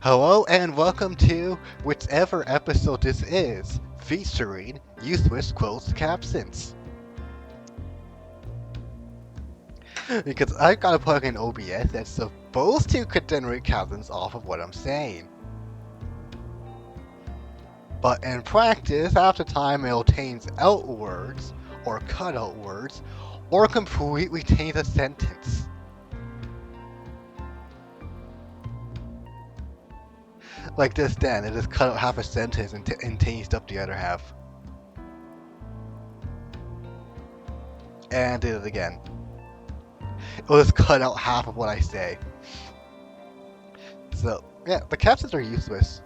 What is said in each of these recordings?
Hello and welcome to whichever episode this is, featuring useless closed captions. Because I've got a plug in OBS that's supposed to generate captions off of what I'm saying. But in practice, half the time it'll change out words, or cut out words, or completely change a sentence. Like this then, it just cut out half a sentence and changed up the other half. And did it again. It'll just cut out half of what I say. So, yeah, the captions are useless.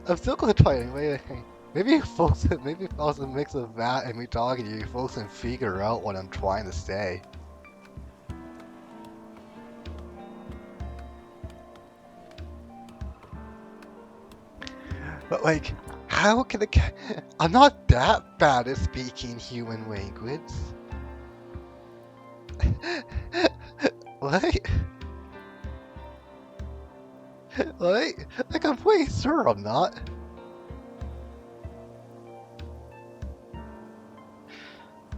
I'm still gonna try it anyway. Maybe folks, maybe if I was a mix of that and me talking to you, folks can figure out what I'm trying to say. But like, how can I'm not that bad at speaking human language. Like, like I'm pretty sure I'm not.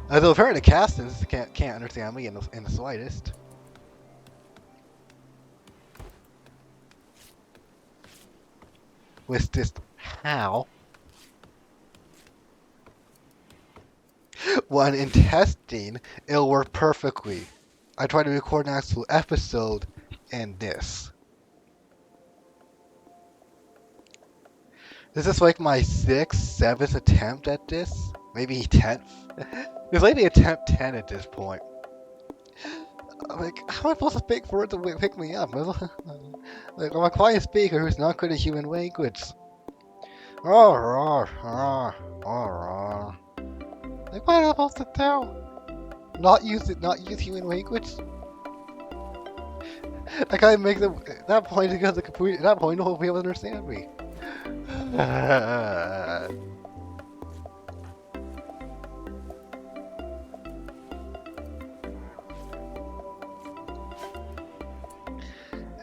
Although apparently the casters can't understand me in the slightest. With just how? When in testing, it'll work perfectly. I tried to record an actual episode and this. This is like my 6th, 7th attempt at this. Maybe 10th. It's like the attempt 10 at this point. I'm like, how am I supposed to speak for it to pick me up? Like, I'm a quiet speaker who's not good at human language. Like, what am I supposed to do? Not use human language? I gotta make them at that point because the at that point no one will be able to understand me.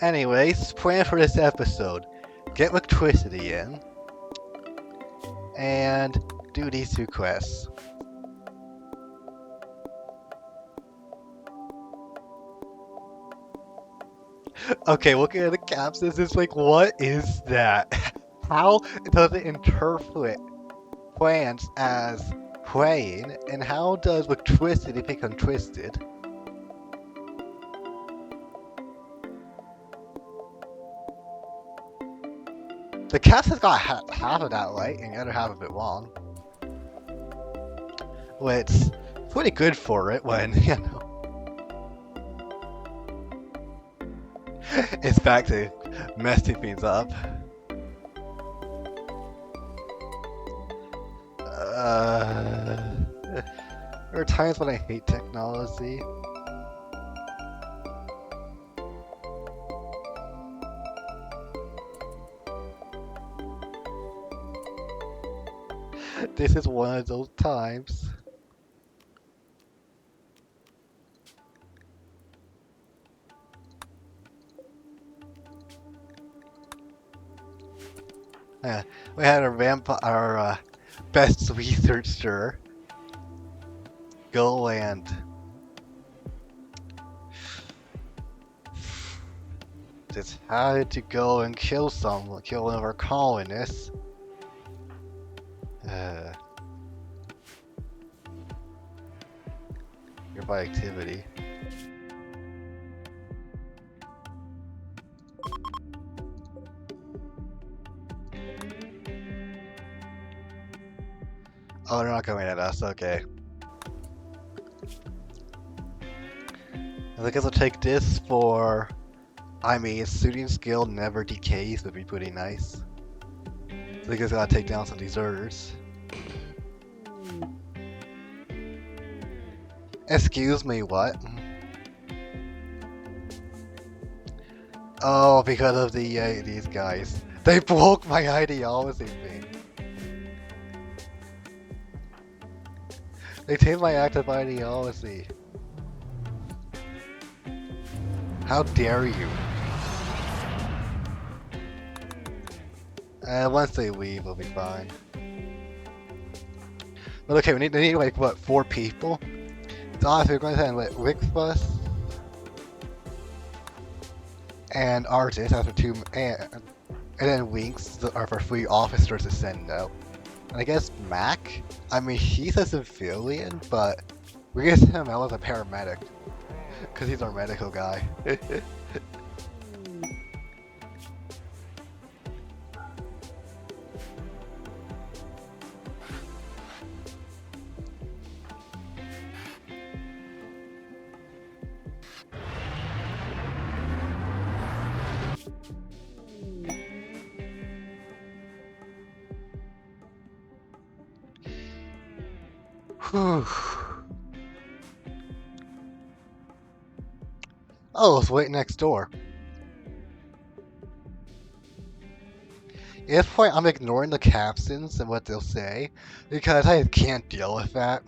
Anyways, plan for this episode. Get electricity in. And do these 2 quests. Okay, looking at the captions, it's like, what is that? How does it interpret plants as praying, and how does electricity become twisted? The captions got half of that right, and the other half of it wrong. Well, it's pretty good for it when, you know. It's back to messing things up. There are times when I hate technology. This is one of those times. We had our best researcher go and just had to go and kill one of our colonists. Nearby activity. Oh, they're not coming at us, okay. I guess I'll take this for... I mean, shooting skill never decays would be pretty nice. So I guess I gotta take down some deserters. Excuse me, what? Oh, because of these guys. They broke my ideology thing. They changed my active ideology. How dare you? Once they leave, we'll be fine. But okay, we need like, what, 4 people? So honestly, we're going to send like Wixbus and Artist after 2, and then Winks are for 3 officers to send out. And I guess Mac? I mean, he's a civilian, but we're gonna send him out as a paramedic. Because he's our medical guy. Whew. Oh, let's wait next door. At this point, I'm ignoring the captions and what they'll say, because I can't deal with that.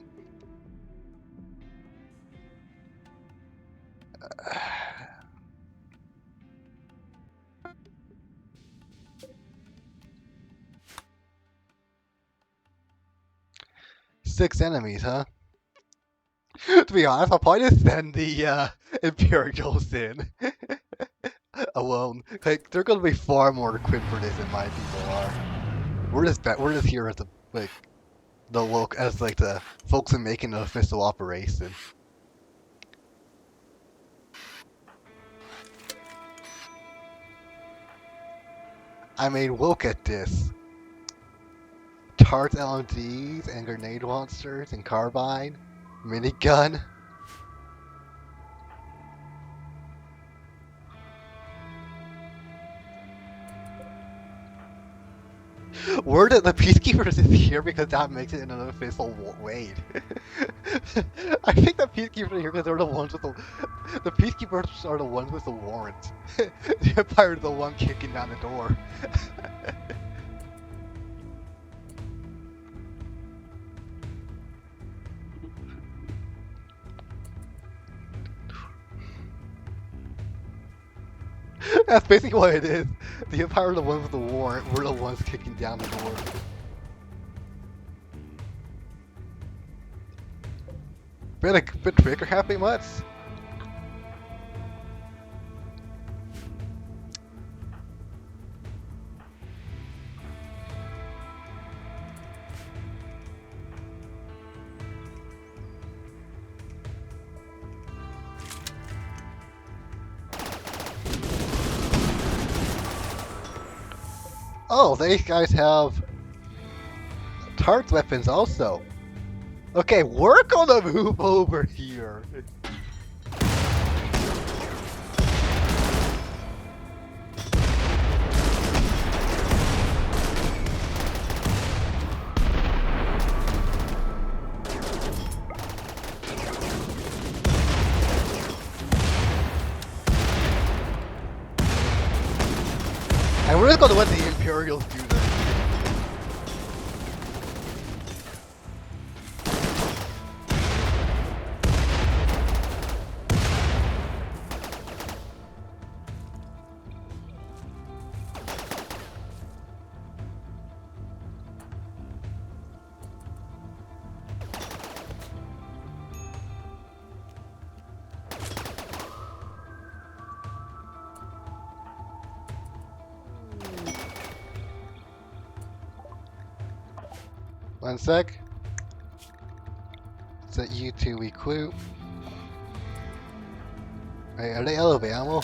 Six enemies, huh? To be honest, I'll probably just send the Imperials in alone. Like, they're gonna be far more equipped for this than my people are. We're just here as the folks in making the official operation. I mean, look at this. Tart LMGs and grenade launchers and carbine, minigun. Word that the Peacekeepers is here because that makes it an unofficial raid. I think the Peacekeepers are here because they're the ones with the Peacekeepers are the ones with the warrant. The Empire is the one kicking down the door. That's basically what it is. The Empire are the ones with the warrant, we're the ones kicking down the door. Bit trigger happy much? Oh, these guys have Tart weapons also. Okay, we're gonna move over here. And we're just gonna let the Imperials do this. One sec. Set you to recruit. Hey, are they out of ammo?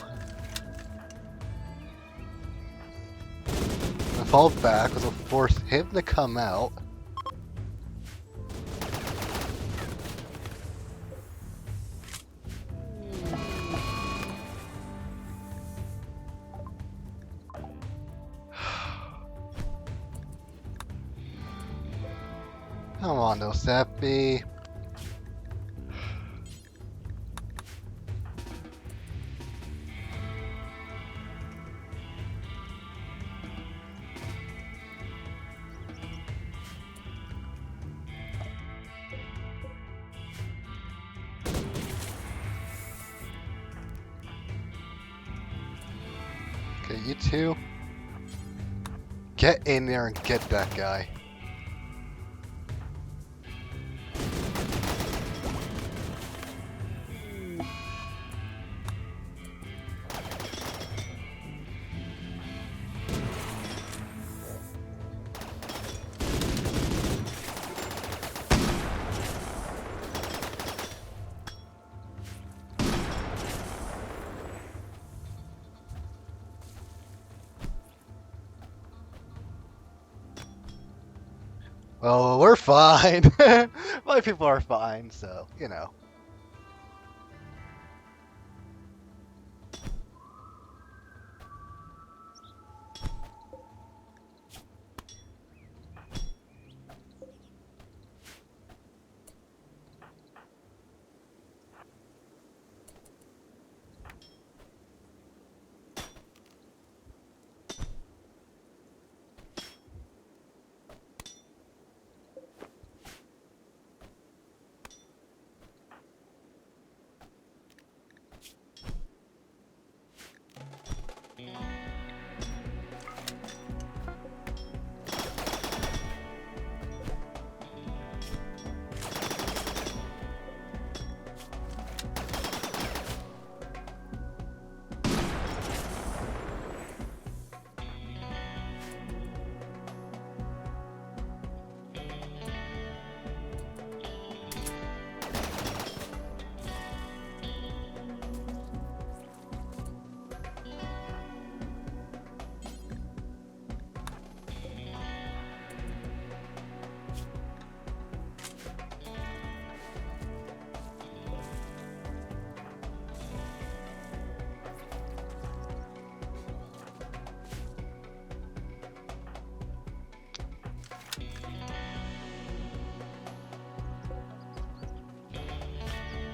I fall back, which will force him to come out. Come on, no Seppi. Okay, you two. Get in there and get that guy. Oh, we're fine. My people are fine, so, you know.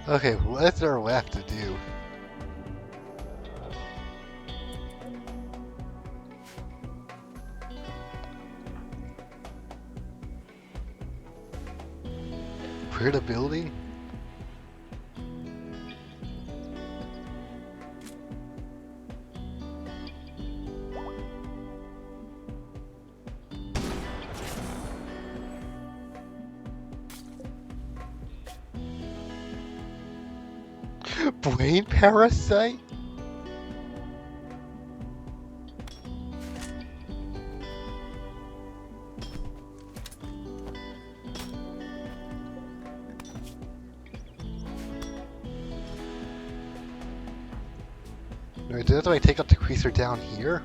Okay, what's there left to do? Clear the building? Brain parasite? No, did I take out the creaser down here?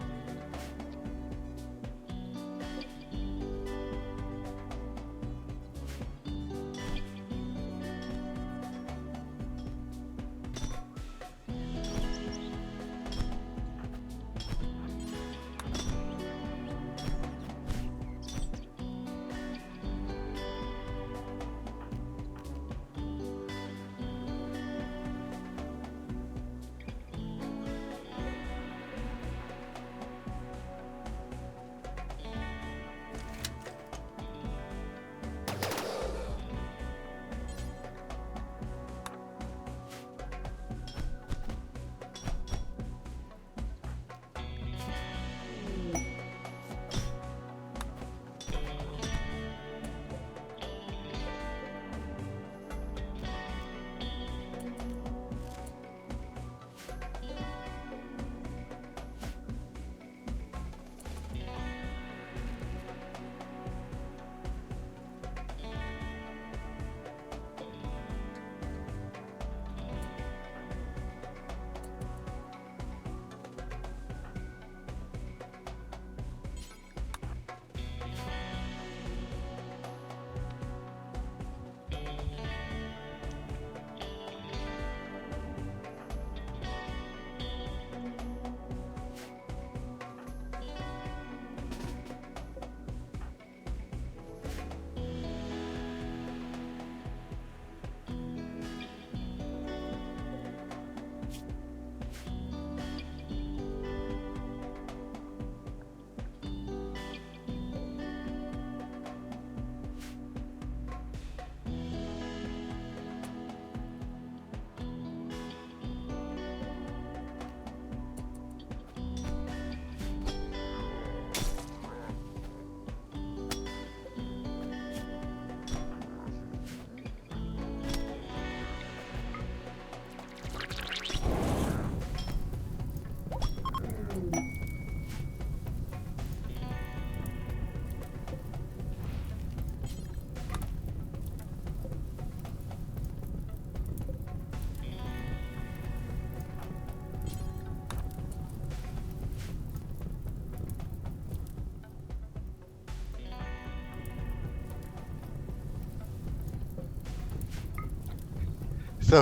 So,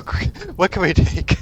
what can we take?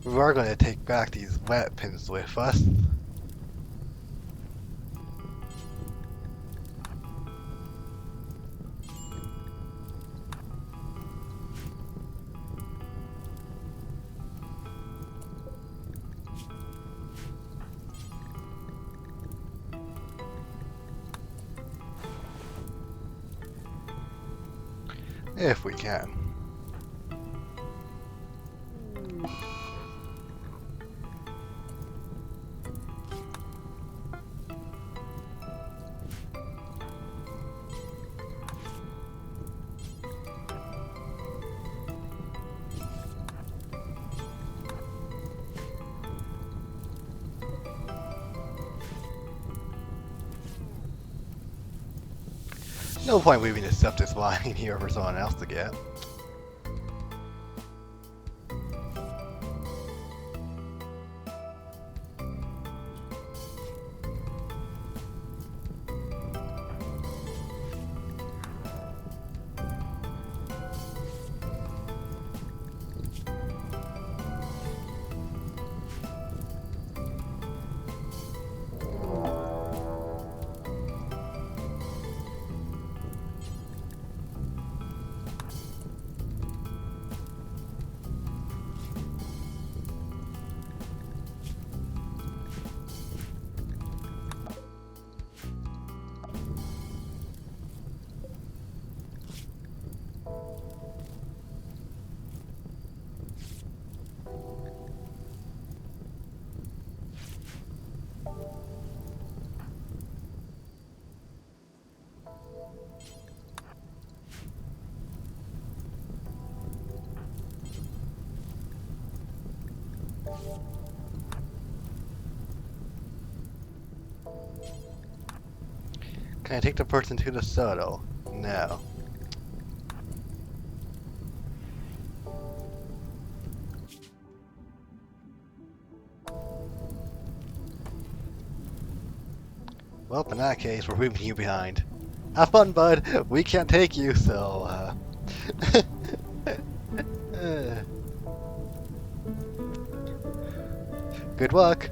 We are going to take back these weapons with us. If we can. No point leaving this stuff just lying here for someone else to get. Can I take the person to the shuttle? No. Well, in that case, we're leaving you behind. Have fun, bud. We can't take you, so, good luck.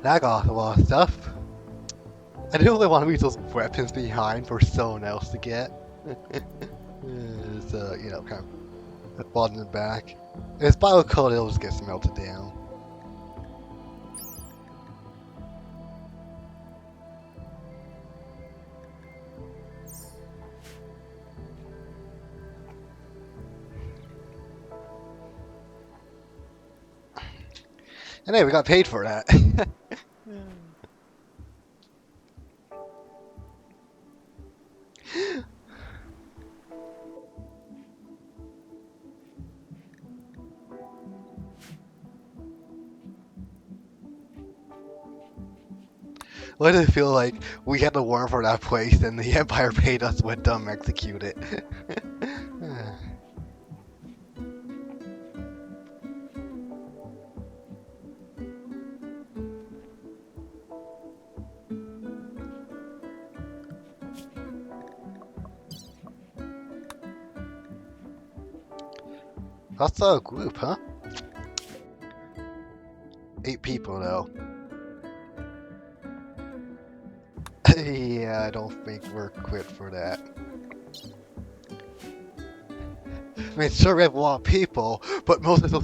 That got a lot of stuff. I didn't really want to leave those weapons behind for someone else to get. So, you know, kind of bottom it back. If it's biocode, it'll just get melted down. And hey, we got paid for that. What did it feel like? We had to warrant for that place, and the Empire paid us with them execute it. That's a group, huh? 8 people, though. Yeah, I don't think we're equipped for that. I mean, sure, we have a lot of people, but most of our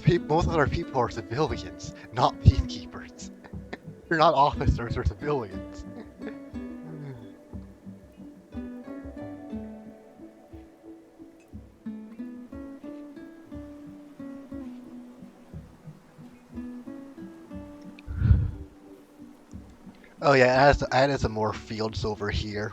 people are civilians, not peacekeepers. They're not officers or civilians. Oh yeah, I added some more fields over here.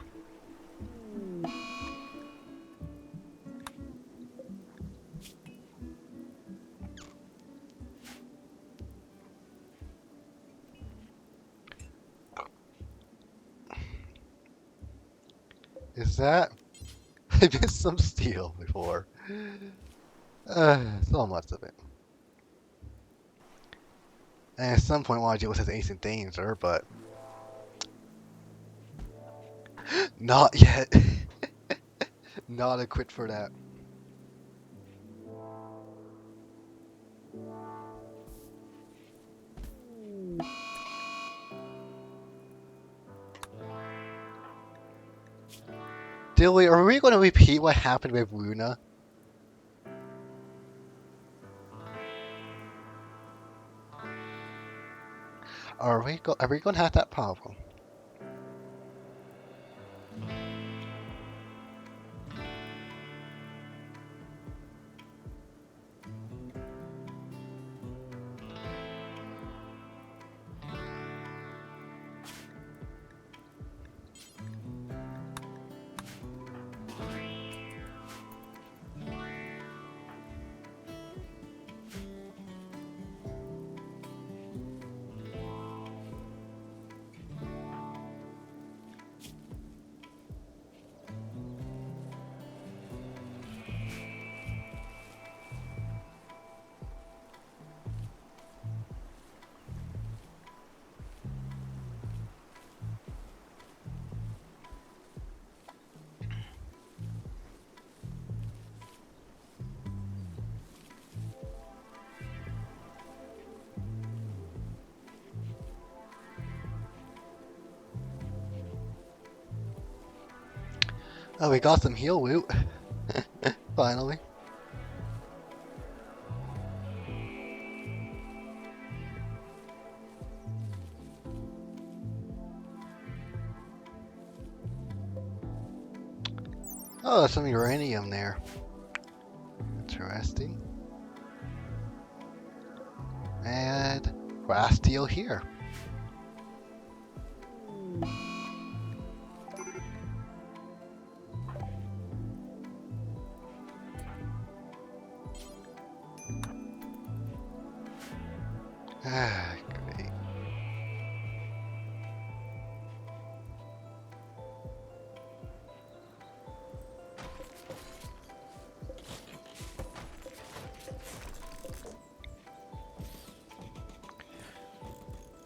Is that? I missed some steel before. So much of it. And at some point I want to deal with this ancient danger, but... Not yet. Not equipped for that. Dilly, are we going to repeat what happened with Luna? Are we going to have that problem? Oh, we got some heal loot. Finally. Oh, there's some uranium there. Interesting. And glass steel here. Ah, great.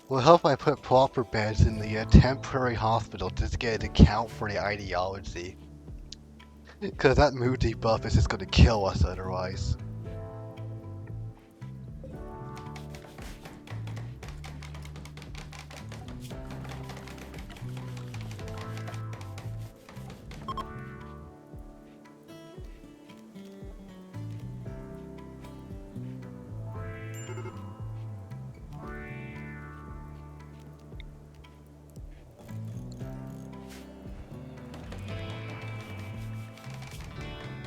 Will help if I put proper beds in the temporary hospital just to get it to count for the ideology. Because that mood debuff is just going to kill us otherwise.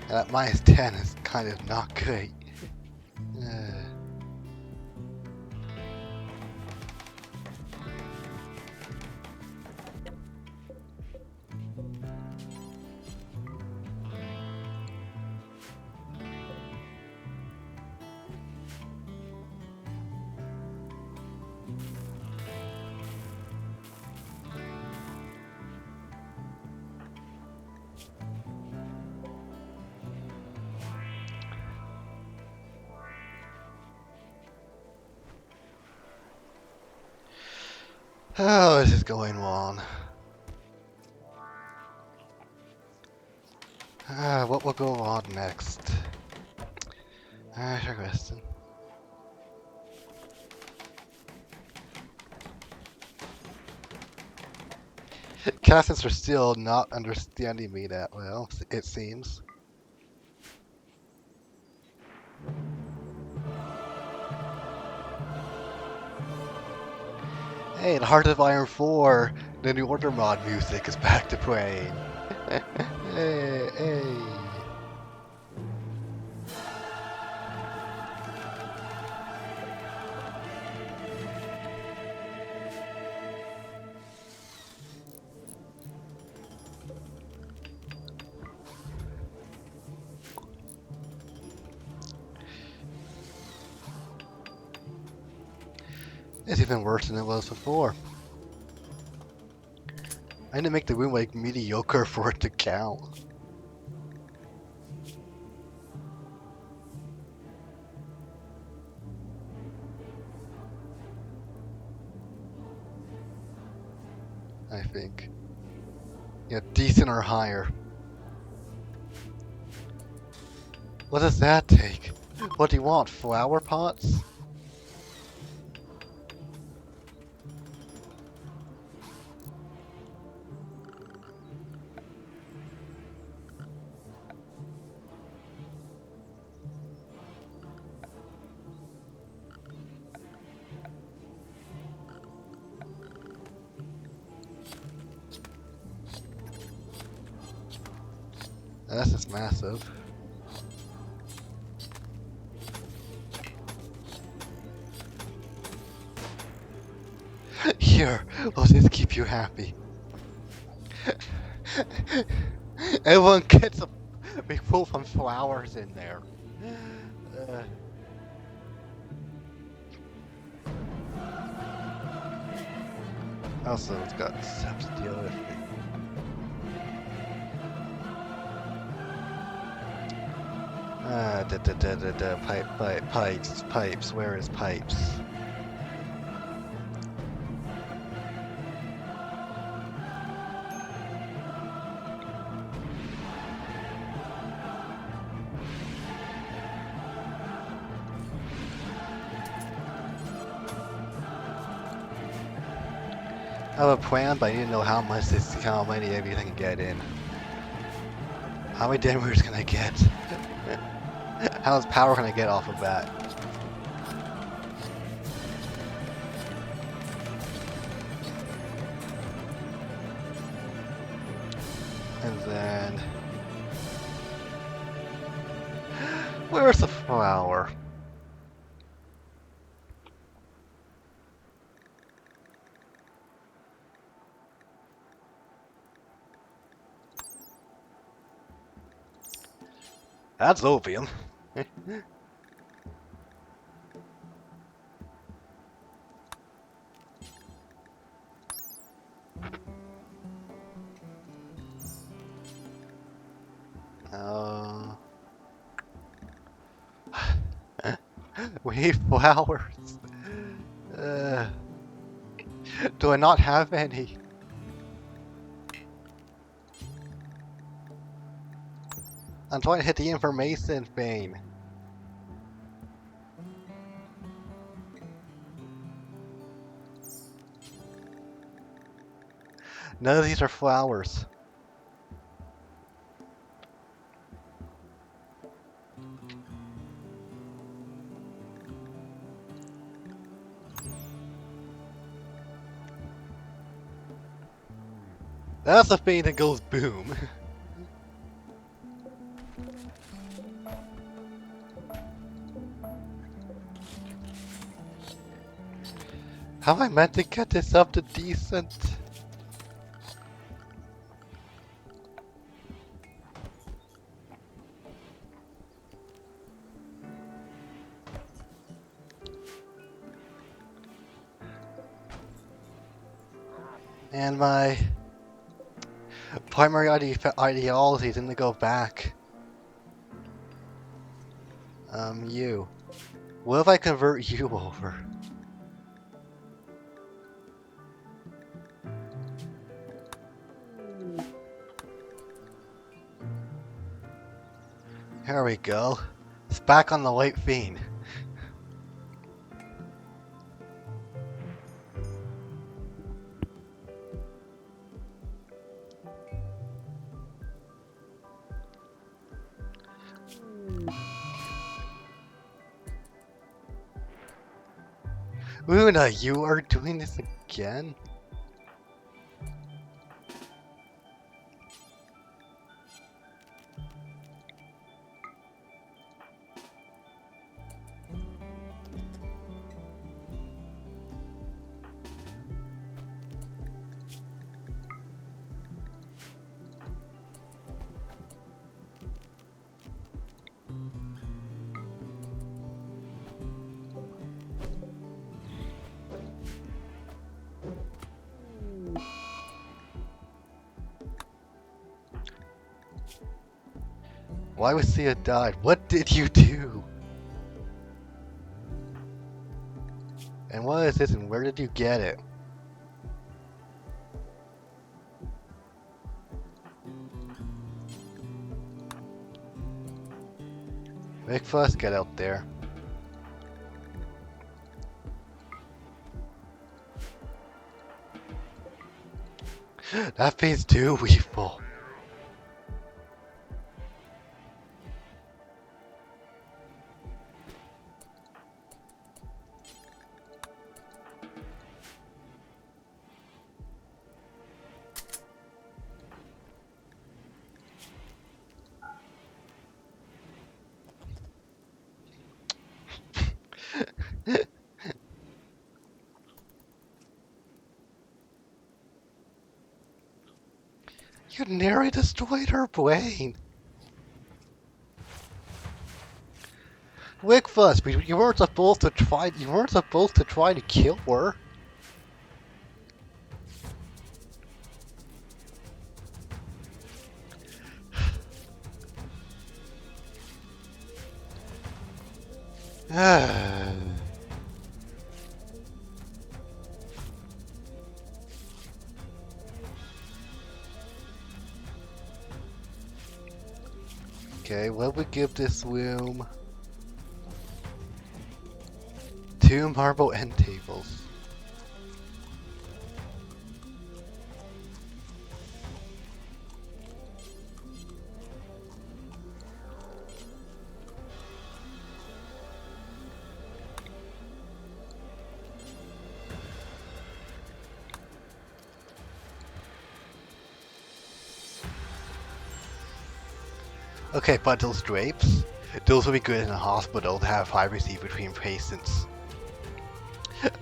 And at -10 is kind of not great. Uh, oh, this is going wrong. What will go on next? Interesting. Castings are still not understanding me that well, it seems. Hey, in Heart of Iron 4, the New Order mod music is back to playing. Hey, hey. It's even worse than it was before. I need to make the room like mediocre for it to count. I think. Yeah, decent or higher. What does that take? What do you want? Flower pots? That's just massive. Here, will this keep you happy? Everyone gets a big full from flowers in there. Uh, also, it's got stuff to deal with. Pipes. Where is pipes? I have a plan, but I need to know how many everything can get in. How many damage can I get? How much power can I get off of that? And then... Where's the flower? That's opium. We need flowers. Uh, do I not have any? I'm trying to hit the information vein. None of these are flowers. That's the thing that goes boom. How am I meant to get this up to decent? And my primary ideology is to go back. You. What if I convert you over? Here we go. It's back on the White Fiend. Luna, you are doing this again? Why was Sia died? What did you do? And what is this and where did you get it? Make fuss, get out there. That feels too evil. You nearly destroyed her brain. Wickfuss, you weren't supposed to try. You weren't supposed to try to kill her. Okay, what would give this room? 2 marble end tables. Okay, but those drapes, those would be good in a hospital to have privacy between patients.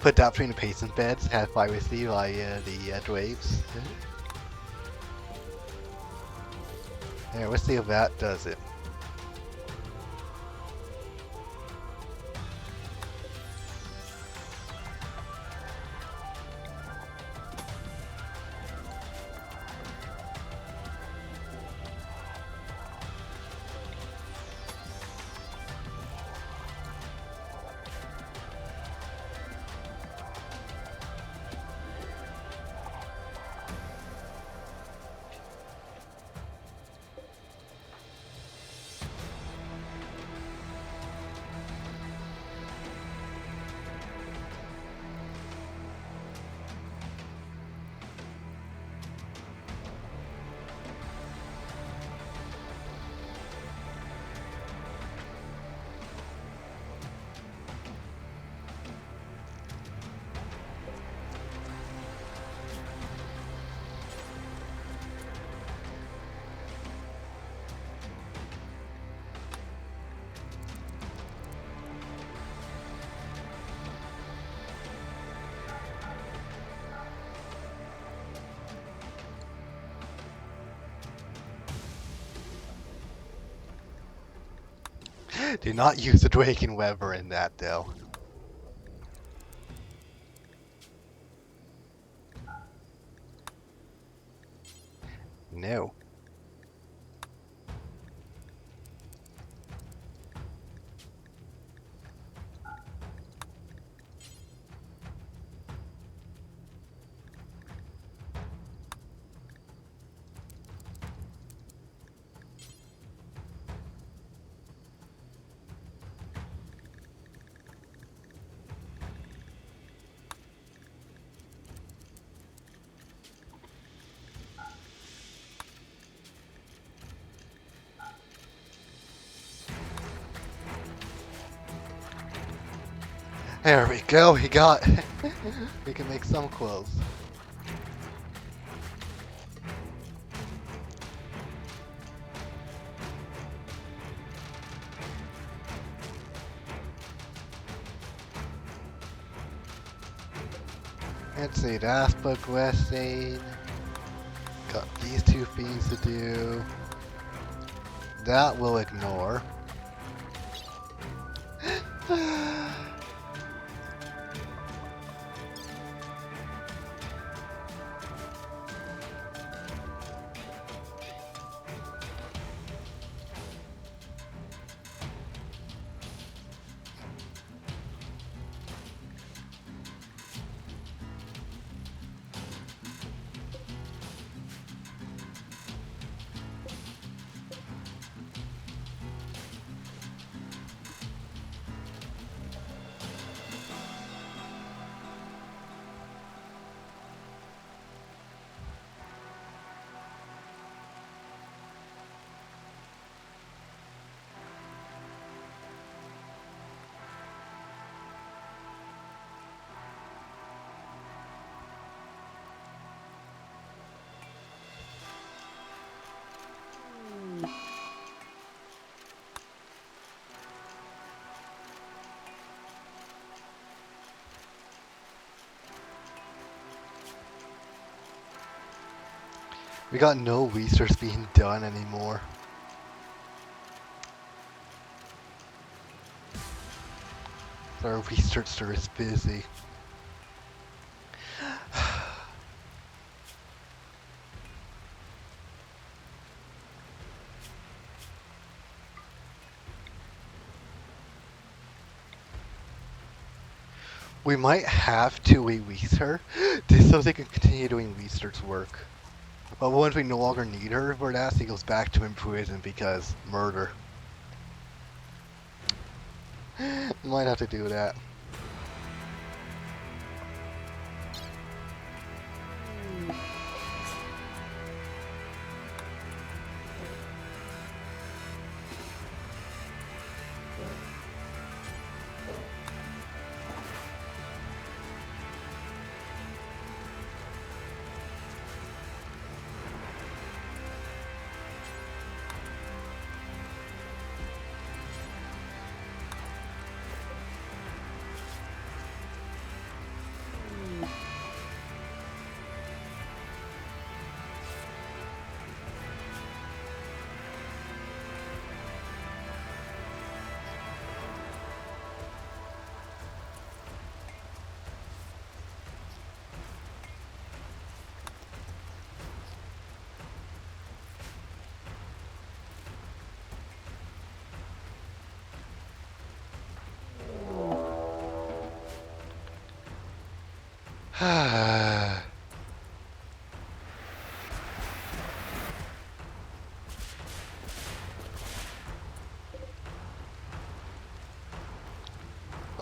Put that between the patient's beds, have privacy via the drapes. Yeah, let's see if that does it. Do not use the Draken Weaver in that, though. No. There we go, we got... we can make some clothes. Let's see, that's progressing. Got these two things to do. That we'll ignore. We got no research being done anymore. Our researcher is busy. We might have to release her just so they can continue doing research work. But once we no longer need her, Verdassi goes back to in prison because murder. Might have to do that.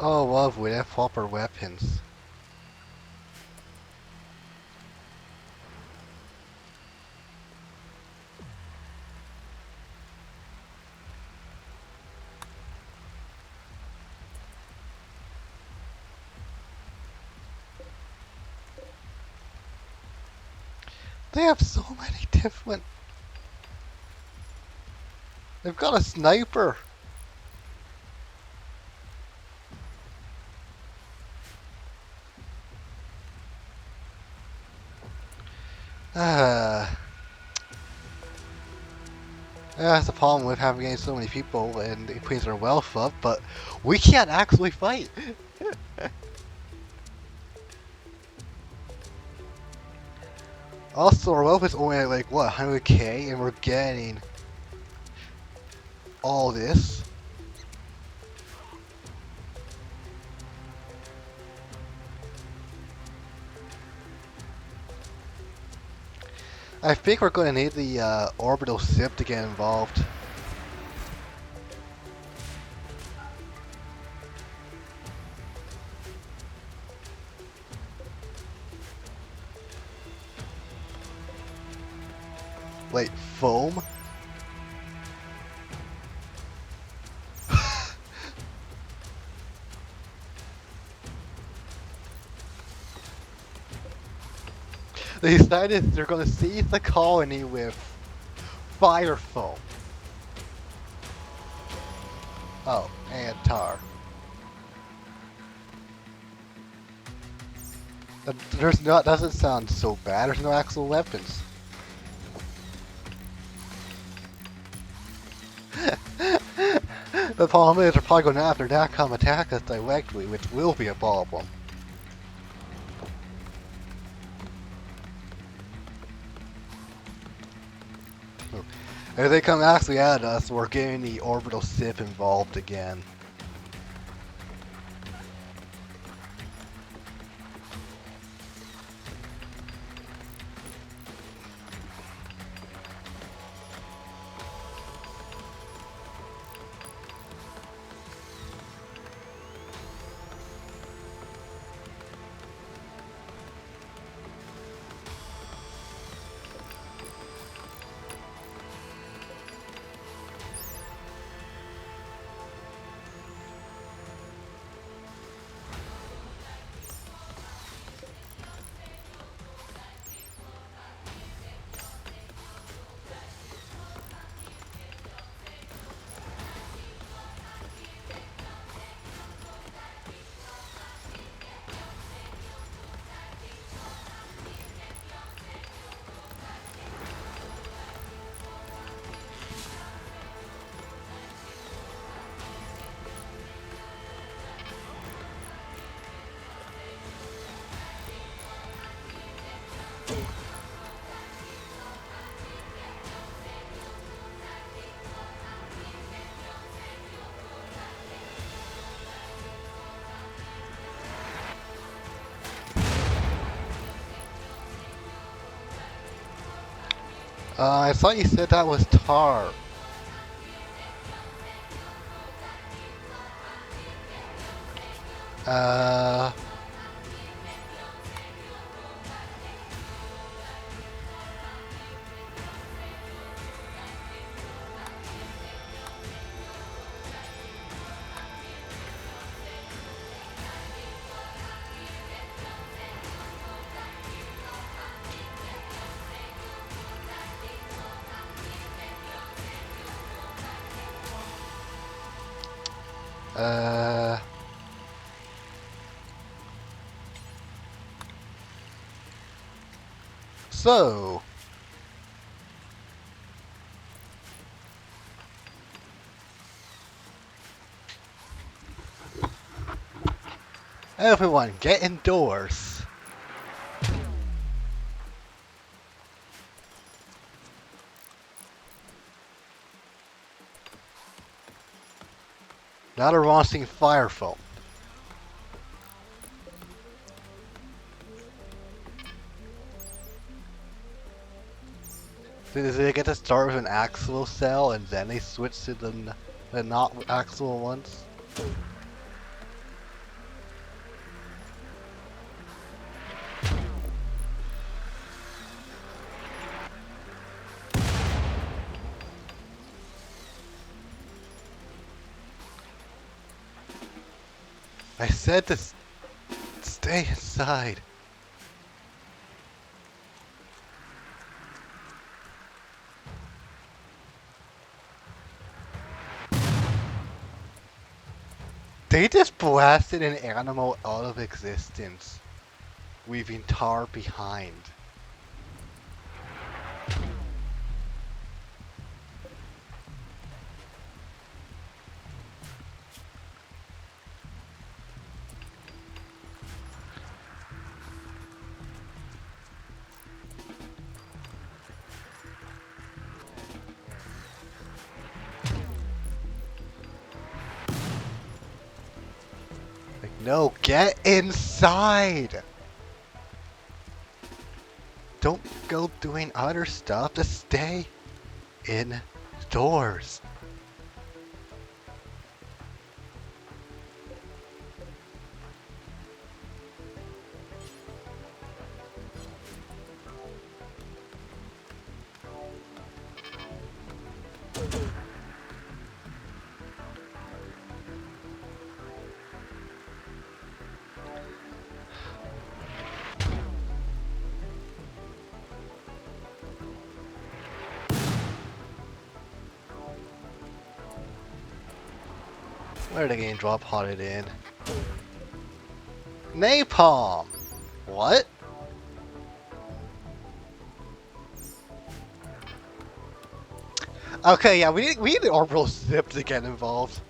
Oh, love, we have proper weapons. They have so many different... They've got a sniper! has a problem with having so many people and increase their wealth up, but we can't actually fight. Also, our wealth is only at like what 100k, and we're getting all this. I think we're going to need the orbital ship to get involved. Wait, foam? They decided they're going to seize the colony with fire foam. Oh, and tar. Doesn't sound so bad. There's no actual weapons. The problem is they're probably going to after that come attack us directly, which will be a problem. If they come actually at us, we're getting the orbital ship involved again. I thought you said that was tar. Uh... Uh... So... Everyone, get indoors. Now they're launching fire foam. Did they get to start with an actual cell and then they switch to the not actual ones? I said to stay inside. They just blasted an animal out of existence, leaving tar behind. No, get inside! Don't go doing other stuff. Just stay indoors. Where did the game drop potted in? Napalm! What? Okay, yeah, we need the orbital zip to get involved.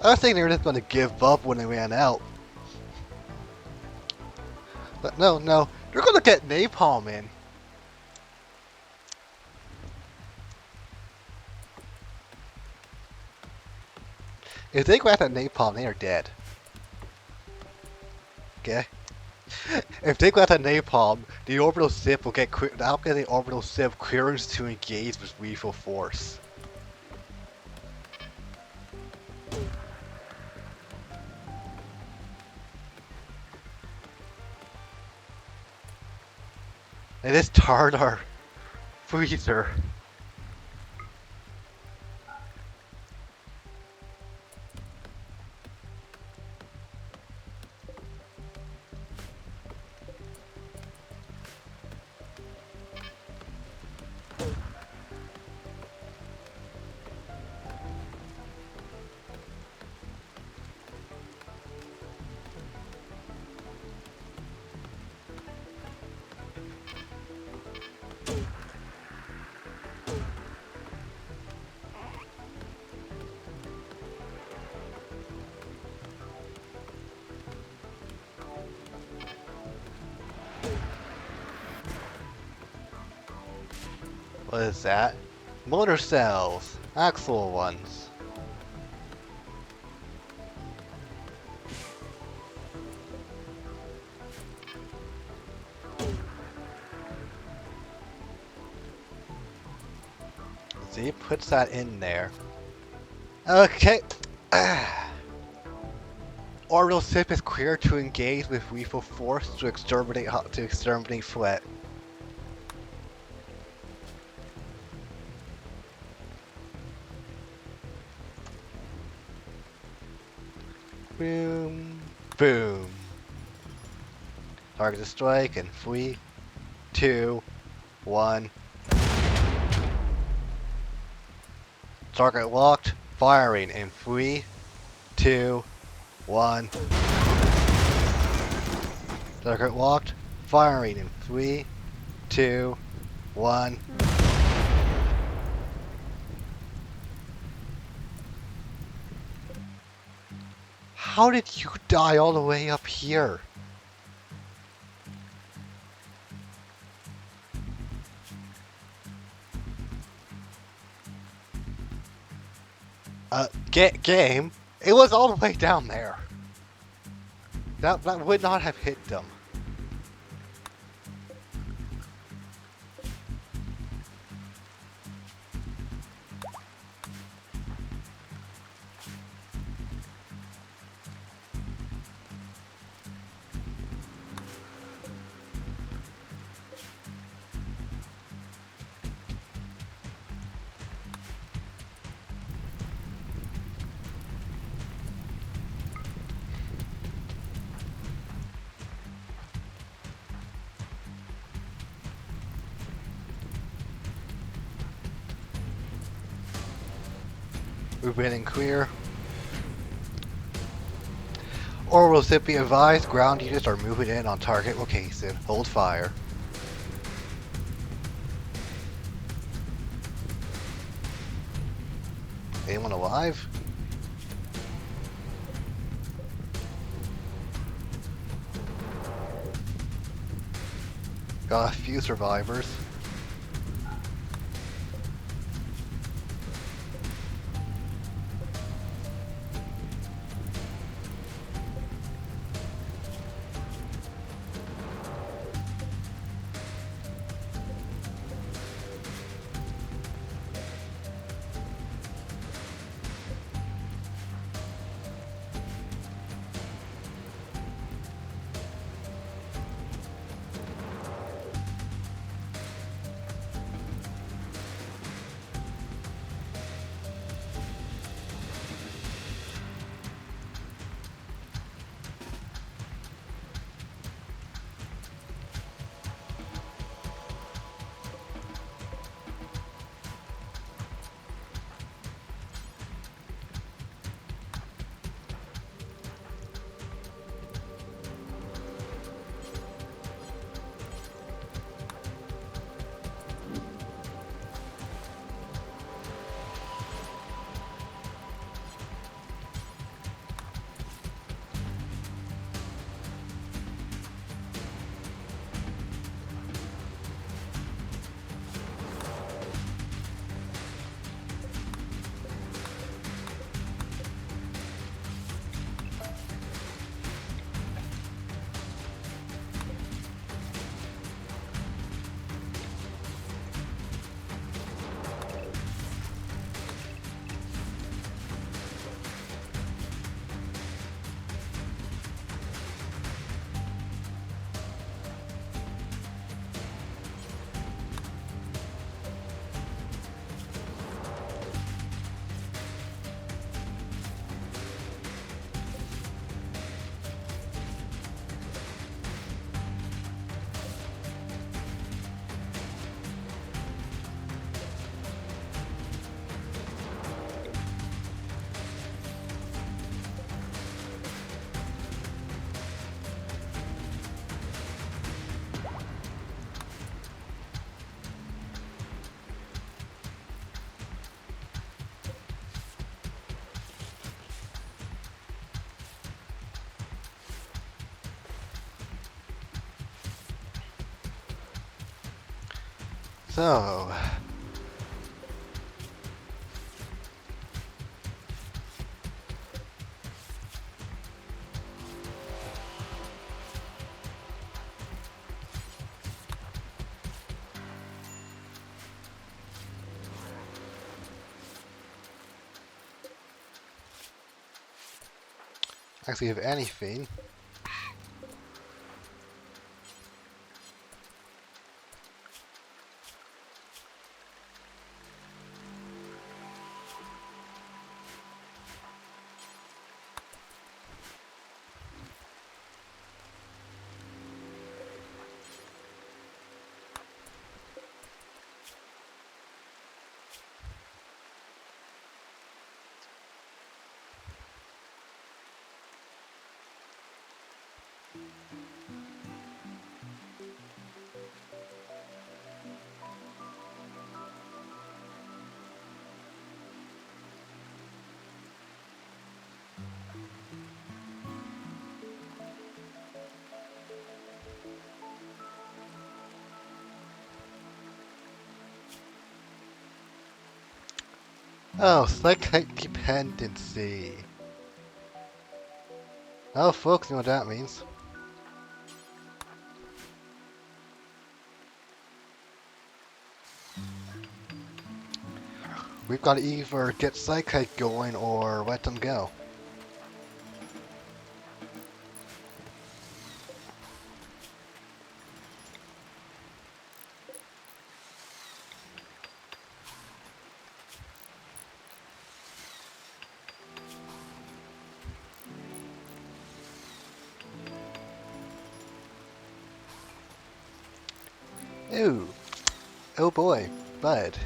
I was thinking they were just gonna give up when they ran out. But no, they're gonna get napalm in. If they grab that napalm, they are dead. Okay? If they grab that napalm, the orbital zip will get that'll get the orbital zip clearance to engage with lethal force. They just tarred our freezer. What is that? Motor cells. Actual ones. See, puts that in there. Okay. Orbital zip is clear to engage with lethal force to exterminate threat. Boom, boom. Target to strike in 3, 2, 1. Target locked. Firing in 3, 2, 1. Target locked. Firing in 3, 2, 1. How did you die all the way up here? Game? It was all the way down there. That would not have hit them. Movement and clear. Or will zip be advised, ground units are moving in on target location. Hold fire. Anyone alive? Got a few survivors. So, actually, if anything, oh, psychic dependency. Oh, folks know what that means. We've got to either get psychic going or let them go. Ooh. Oh boy. Bud.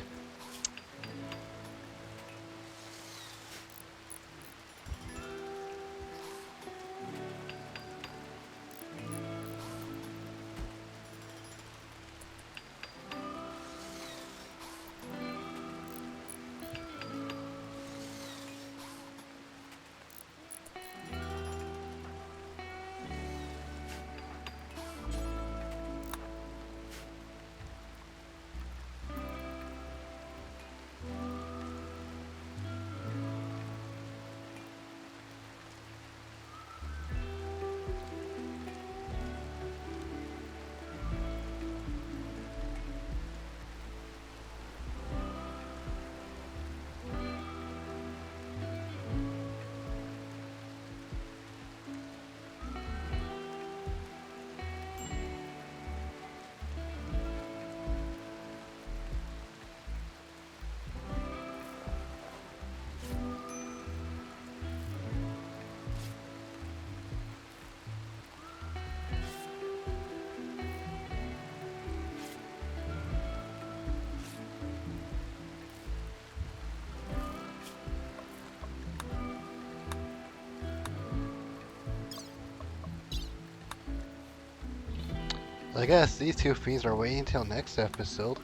I guess these two fiends are waiting until next episode.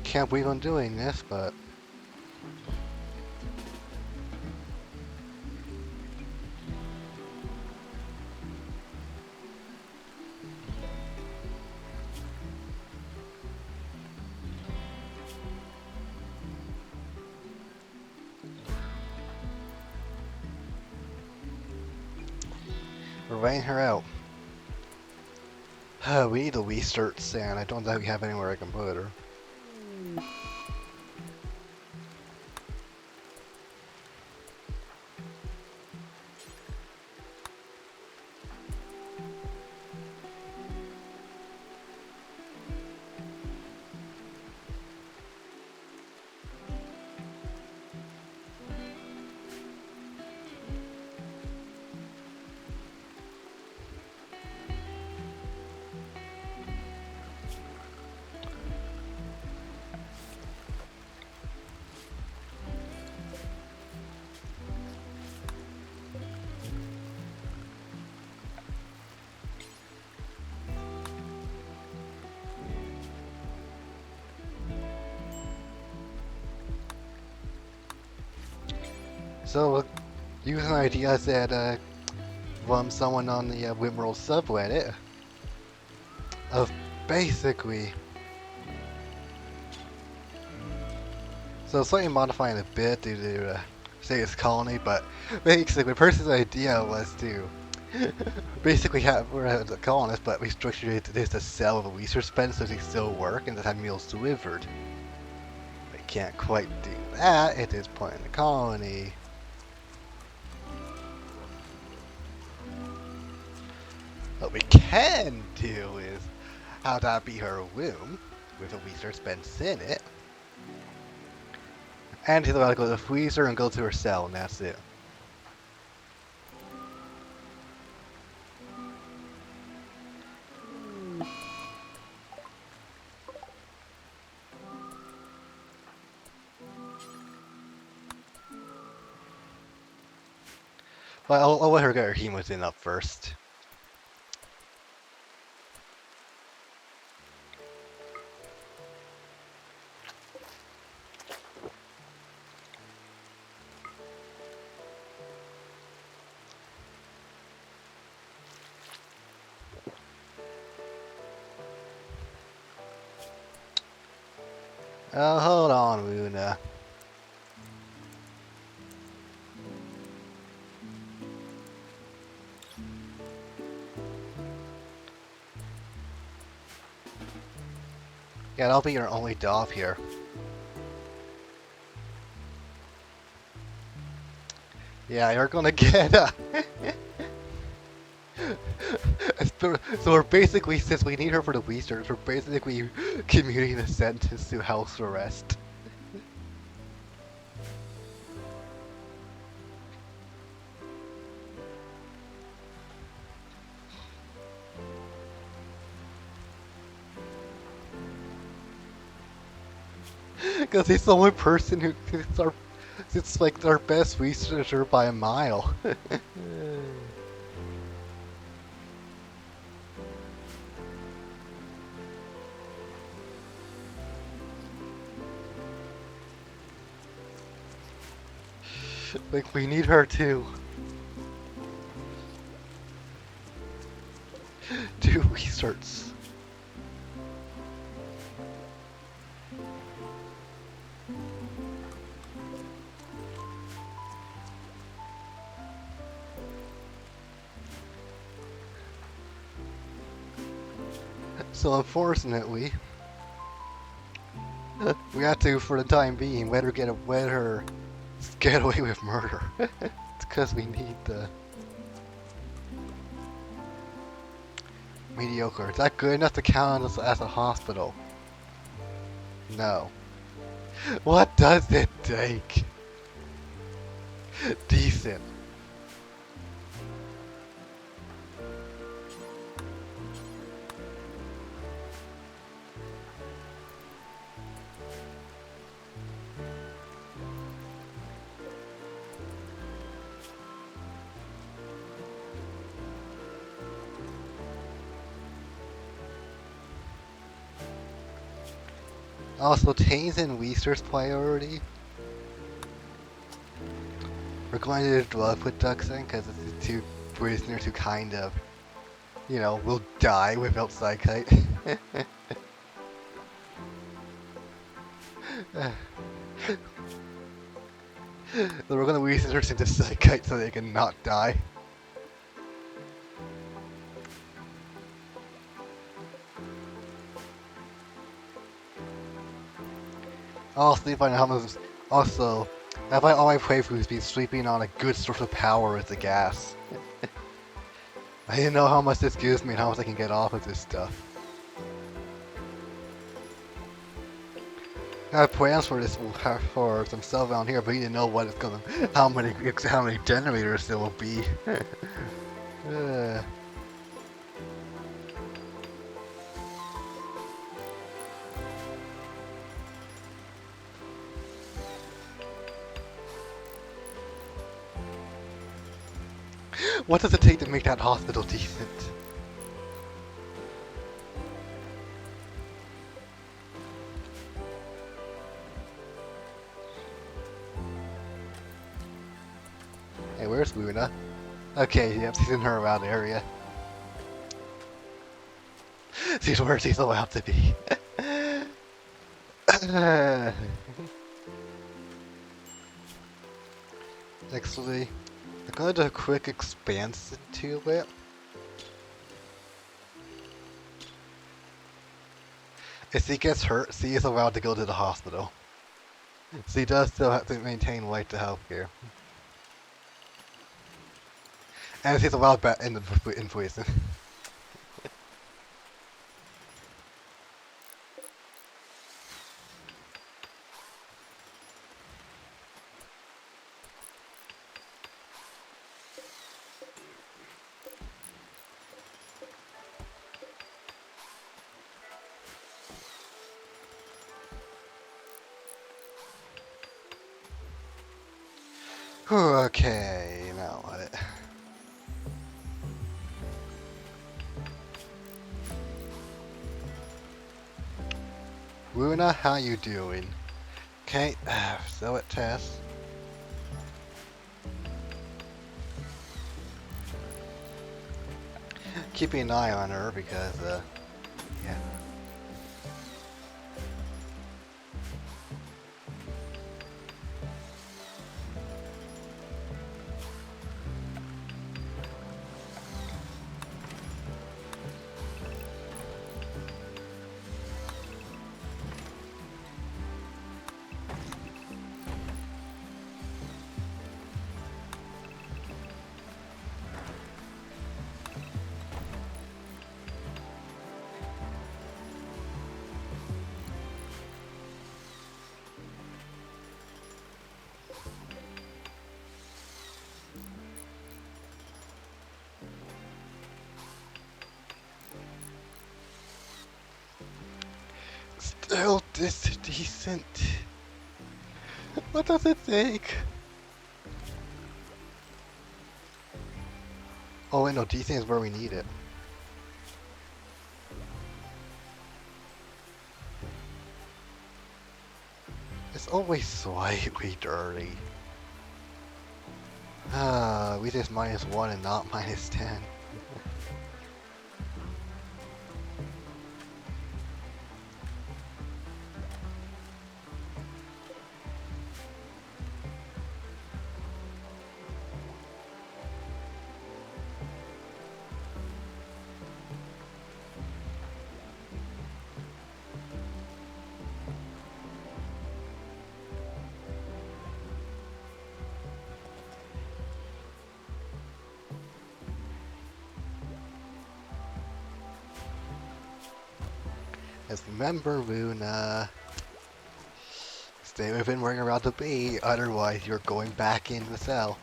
Can't believe I'm doing this, but we're writing her out. We need to restart Sand. I don't think we have anywhere I can put her. So, using ideas that from someone on the Wimworld subreddit of basically, so slightly modifying a bit due to say it's colony, but basically the person's idea was to basically have we're a colonist, but we structured it as a cell of a research spend so they still work and just have meals delivered. We can't quite do that at this point in the colony. What we can do is how that be her room with a research bench in it. And she's about to go to the freezer and go to her cell, and that's it. But I'll let her get her hemogen up first. Oh, hold on, Luna. Yeah, that'll be your only job here. Yeah, you're gonna get so we're basically, since we need her for the research, we're basically commuting the sentence to house arrest. Because he's the only person who it's like our best researcher by a mile. Like, we need her to do research. So unfortunately, we have to, for the time being, let her get away with murder. It's because we need the mediocre. Is that good enough to count as a hospital? No. What does it take? Decent. Also, change in research priority. We're going to do drug production because it's two prisoners who kind of, will die without psychite. So we're going to research into psychite so they can not die. I'll sleep on how much. Also, have I all my playthroughs been sleeping on a good source of power with the gas? I didn't know how much this gives me and how much I can get off of this stuff. I have plans for this for some stuff down here, but you didn't know what it's gonna, how many generators there will be. What does it take to make that hospital decent? Hey, where's Luna? Okay, yep, she's in her around area. She's where she's allowed to be. Actually, I'm gonna do a quick expansion to it. If she gets hurt, she is allowed to go to the hospital. She does still have to maintain right to healthcare. And she's allowed back in prison. Okay, now what? Luna, how you doing? Okay, so it Tess. Keeping an eye on her because, yeah. Still this decent. What does it take? Oh wait, no, decent is where we need it. It's always slightly dirty. We just -1 and not -10. Just remember, Luna, stay within where you're allowed to be, otherwise you're going back in the cell.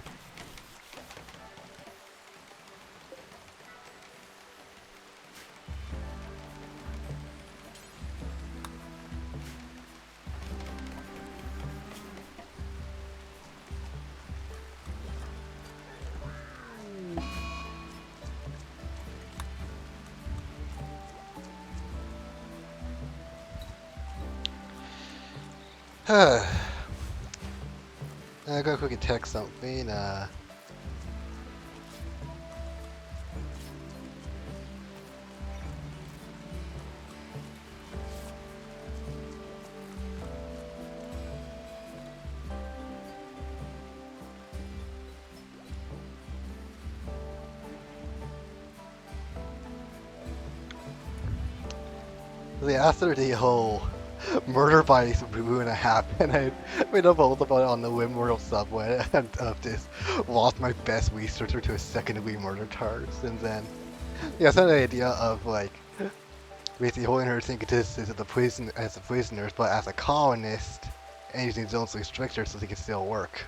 I gotta quickly text something, after the whole murder by Luna happened, I made a post about it on the Wimworld subway and just lost my best researcher to a secondary murder charge since then. Yeah, so the idea of like basically holding her thinking this is the prison as a prisoners, but as a colonist and using his own restrictors so he can still work.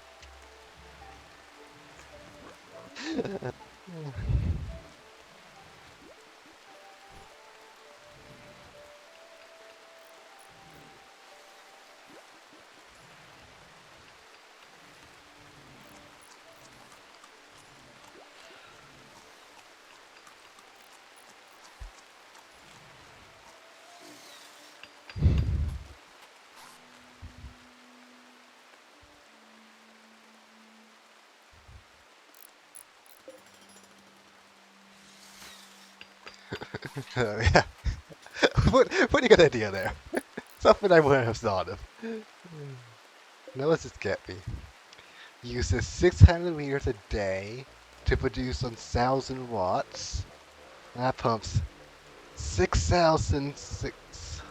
Yeah. Pretty good idea there. Something I wouldn't have thought of. Now let's just get me. Uses 600 liters a day to produce 1,000 watts. And that pumps 6,006.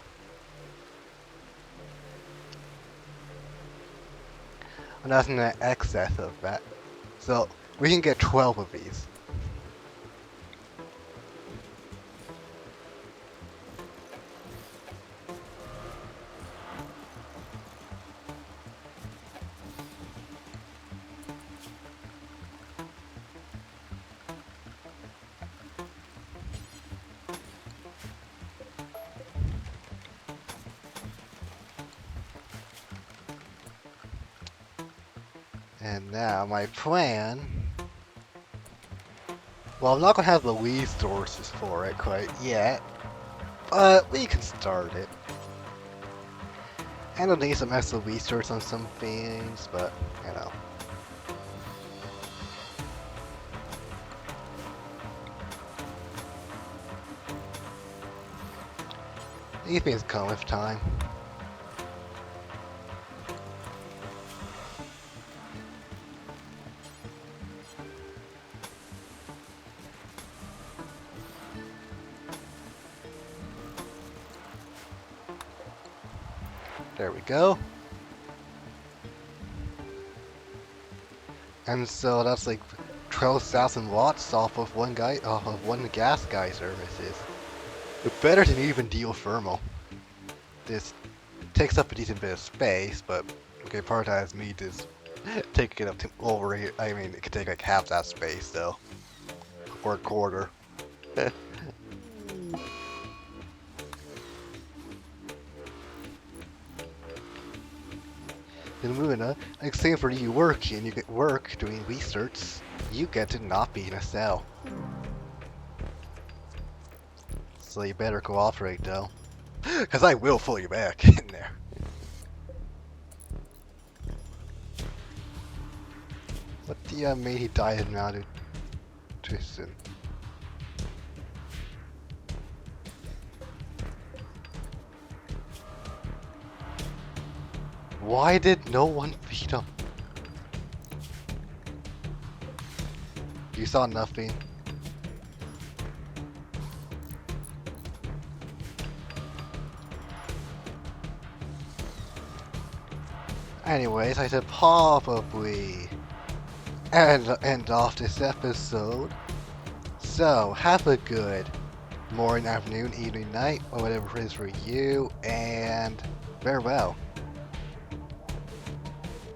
And that's in excess of that. So we can get 12 of these. And now my plan. Well, I'm not gonna have the resources for it quite yet, but we can start it. And I'll need some extra research on some things, but you know. These things come with time. There we go. And so that's like 12,000 watts off of one gas guy services. It's better than even geothermal. This takes up a decent bit of space, but okay, part of that is me just taking it up to over here. I mean, it could take like half that space though, or a quarter. In Luna, like say for you work and you get work doing research, you get to not be in a cell. So you better cooperate though. Cause I will pull you back in there. What the made he die of malnutrition? Why did no one feed him? You saw nothing. Anyways, I said probably end off this episode. So, have a good morning, afternoon, evening, night, or whatever it is for you, and farewell.